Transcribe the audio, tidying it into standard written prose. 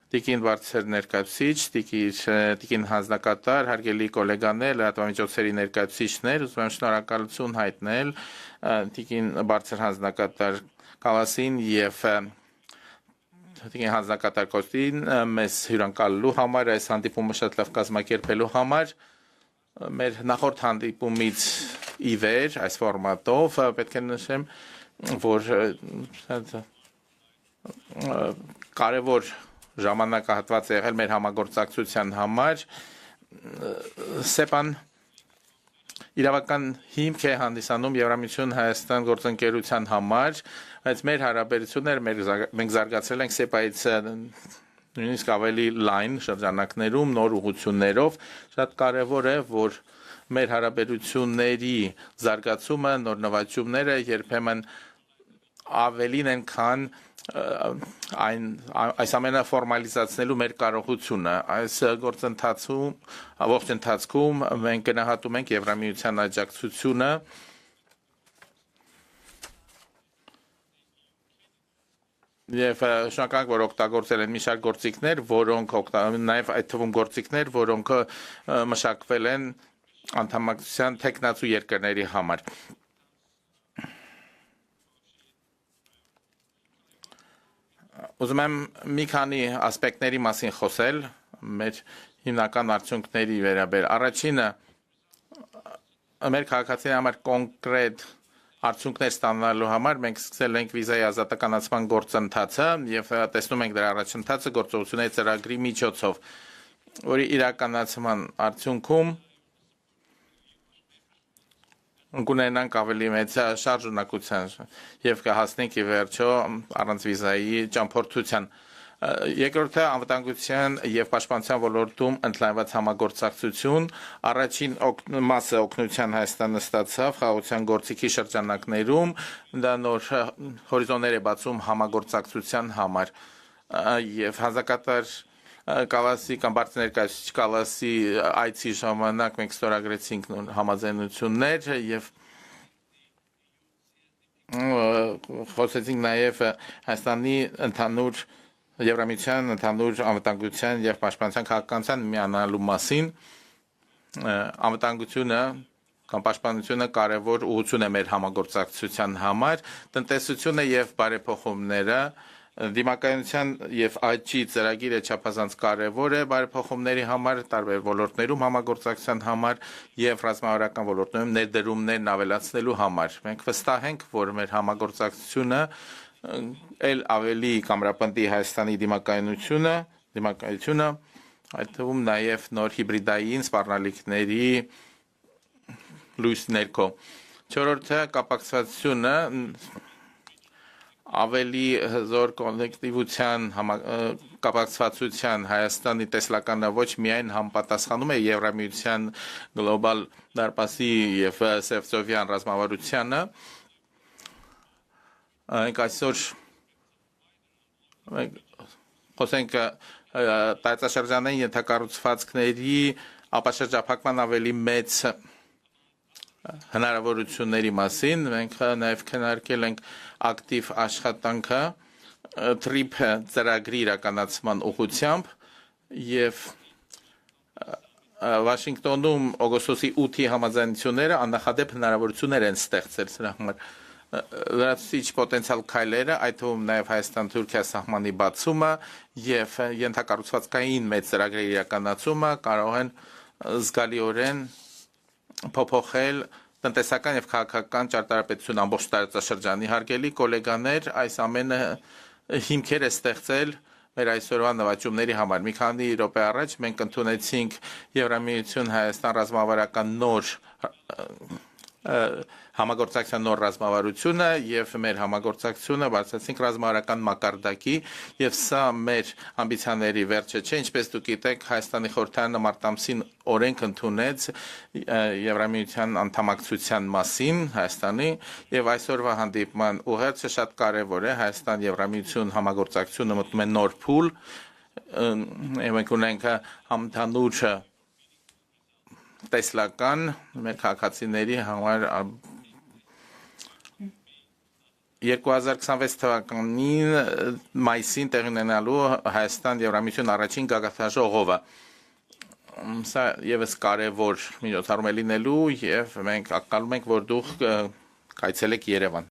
Տիկին բարձր ներկայացուցիչ, տիկին հանձնակատար, հարգելի գոլեգաներ, լրատվամիջոցների ներկայացուցիչներ, ուզում եմ շնորհակալություն հայտնել տիկին բարձր հանձնակատար Կալասին եւ տիկին հանձնակատար Կոստին մեզ հյուրընկալելու համար, այս հանդիպումը շատ լավ կազմակերպելու համար, մեր նախորդ հանդիպումից ի վեր այս ֆորմատով պետք է նշեմ, որ կարևոր ժամանակահատված է եղել մեր համագործակցության համար սեպան իրավական հիմք է հանդիսանում Եվրամիություն Հայաստան գործընկերության համար, բայց մեր հարաբերությունները մենք զարգացրել ենք սեպայից նույնիսկ ավելի լայն շրջանակներում նոր ուղղություններով շատ կարևոր է որ մեր հարաբերությունների զարգացումը նոր նվաճումները երբեմն ավելին են քան այս ամենը ֆորմալիզացնելու մեր կարողությունը այս գործընթացում ամբողջ ընթացքում մենք գնահատում ենք Եվրամիության աջակցությունը Եվ շնորհակալ որ օգտագործել են մի շարք գործիքներ, որոնք նաև այդ թվում գործիքներ, որոնք մշակվել են անդամակցության տեխնացու երկրների համար Ուզում եմ մի քանի ասպեկտների մասին խոսել մեր հիմնական արդյունքների վերաբեր առաջինը մեր քաղաքացիների համար կոնկրետ արդյունքներ ստանալու համար մենք սկսել ենք վիզայի ազատականացման գործընթացը եւ տեսնում ենք դրա առաջընթացը գործողությունների ծրագրի միջոցով որի իրականացման արդյունքում կունենանք ավելի մեծ շարժունակության եւ կհասնենք ի վերջո առանց վիզայի ճամփորդության երկրորդը անվտանգության եւ պաշտպանության ոլորտում ընդլայնված համագործակցություն առաջին մասը օգնության Հայաստանը ստացավ խաղաղության գործիքի շրջանակներում դա նոր հորիզոններ է բացում համագործակցության համար եւ հանձնակատար Կալասի կամ բարձր ներկայացուցիչ Կալասի այցի ժամանակ մենք ստորագրեցինք համաձայնություններ եւ խոսեցինք նաեւ Հայաստանի ընդհանուր Եվրամիության ընդհանուր անվտանգության եւ պաշտպանության քաղաքականության միանալու մասին անվտանգությունը կամ պաշտպանությունը կարևոր ուղղություն է մեր համագործակցության համար տնտեսությունը եւ բարեփոխումները Դիմակայության եւ աճի ծրագիրը չափազանց կարեւոր է բարեփոխումների համար, տարբեր ոլորտներում համագործակցության համար եւ ռազմավարական ոլորտներում ներդրումներն ավելացնելու համար։ Մենք վստահ ենք, որ մեր համագործակցությունը ել ավելի կամրապնդի Հայաստանի դիմակայությունը, այդ թվում նաեւ նոր հիբրիդային սպառնալիքների լույս ներքո։ Չորրորդը կապակցվածությունը ավելի հզոր կոլեկտիվության կապակցվածության Հայաստանի տեսլականը ոչ միայն համապատասխանում է Եվրամիության գլոբալ դարպասի եւ Սևծովյան ռազմավարությանը Մենք այսօր խոսենք տարածաշրջանային ենթակառուցվածքների ապաշրջափակման ավելի մեծ հնարավորությունների մասին մենք նաև քննարկել ենք ակտիվ աշխատանքը TRIP ծրագրի իրականացման ուղղությամբ եւ Վաշինգտոնում օգոստոսի 8-ի համաձայնությունները աննախադեպ հնարավորություններ են ստեղծել սրա համար լրացուցիչ պոտենցիալ քայլերը այդ թվում նաև Հայաստան-Թուրքիա սահմանի բացումը եւ ենթակառուցվածքային մեծ ծրագրերի իրականացումը կարող են զգալիորեն փոփոխել տնտեսական եւ քաղաքական ճարտարապետություն ամբողջ տարածաշրջանի հարգելի գոլեգաներ այս ամենը հիմքեր է ստեղծել մեր այսօրվա նվաճումների համար մի քանի րոպե առաջ մենք ընդունեցինք Եվրամիություն Հայաստան ռազմավարական նոր համագործակցության նոր ռազմավարությունը եւ մեր համագործակցությունը բարձրացինք ռազմավարական մակարդակի եւ սա մեր ամբիցիաների վերջը չէ ինչպես դուք գիտեք Հայաստանի խորհրդարանը մարտ ամսին օրենք ընդունեց Եվրամիության անդամակցության մասին Հայաստանի եւ այսօրվա հանդիպման ուղերձը շատ կարեւոր է Հայաստան Եվրամիություն համագործակցությունը մտնում է նոր փուլ մենք ունենք համընդհանուր տեսլական մեր քաղաքացիների համար 2026 թվականին մայիսին տեղի ունենալու Հայաստան Եվրամիություն առաջին գագաթնաժողովը սա եւս կարևոր միջոցառում է լինելու եւ մենք ակնկալում ենք որ դուք կայցելեք Երևան